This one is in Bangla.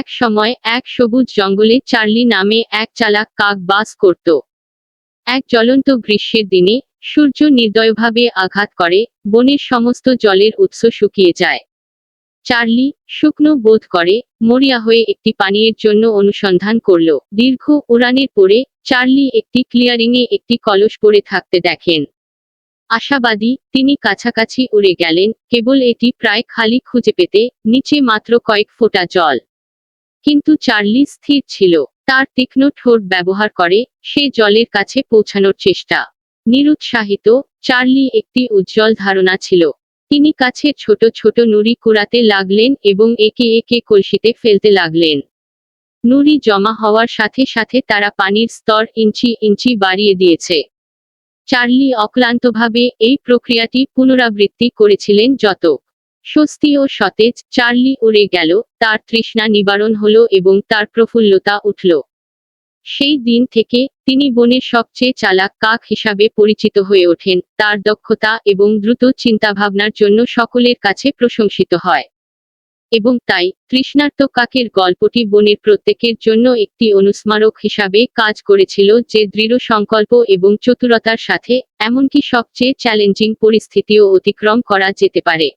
এক সময় এক সবুজ জঙ্গলে চার্লি নামে এক চালাক কাক বাস করত। এক জ্বলন্ত গ্রীষ্মের দিনে সূর্য নির্দয়ভাবে আঘাত করে, বনের সমস্ত জলের উৎস শুকিয়ে যায়। চার্লি শুকনো বোধ করে, মরিয়া হয়ে একটি পানীয়ের জন্য অনুসন্ধান করল। দীর্ঘ উড়ানের পরে চার্লি একটি ক্লিয়ারিংয়ে একটি কলস পড়ে থাকতে দেখেন। আশাবাদী, তিনি কাছাকাছি উড়ে গেলেন, কেবল এটি প্রায় খালি খুঁজে পেতে, নিচে মাত্র কয়েক ফোঁটা জল। কিন্তু চার্লি স্থির ছিল। তার তীক্ষ্ণ ঠোঁট ব্যবহার করে সে জলের কাছে পৌঁছানোর চেষ্টা। নিরুৎসাহিত, চার্লি একটি উজ্জ্বল ধারণা ছিল। তিনি কাছের ছোট ছোট নুড়ি কুড়াতে লাগলেন এবং একে একে কলসিতে ফেলতে লাগলেন। নুড়ি জমা হওয়ার সাথে সাথে তারা পানির স্তর ইঞ্চি ইঞ্চি বাড়িয়ে দিয়েছে। চার্লি অক্লান্তভাবে এই প্রক্রিয়াটি পুনরাবৃত্তি করেছিলেন। যত স্বস্তি ও সতেজ চার্লি উড়ে গেল, তার তৃষ্ণা নিবারণ হলো এবং তার প্রফুল্লতা উঠল। সেই দিন থেকে তিনি বনের সবচেয়ে চালাক কাক হিসাবে পরিচিত হয়ে ওঠেন। তার দক্ষতা এবং দ্রুত চিন্তাভাবনার জন্য সকলের কাছে প্রশংসিত হয়। এবং তাই তৃষ্ণার্ত কাকের গল্পটি বনের প্রত্যেকের জন্য একটি অনুস্মারক হিসাবে কাজ করেছিল, যে দৃঢ় সংকল্প এবং চতুরতার সাথে এমনকি সবচেয়ে চ্যালেঞ্জিং পরিস্থিতিও অতিক্রম করা যেতে পারে।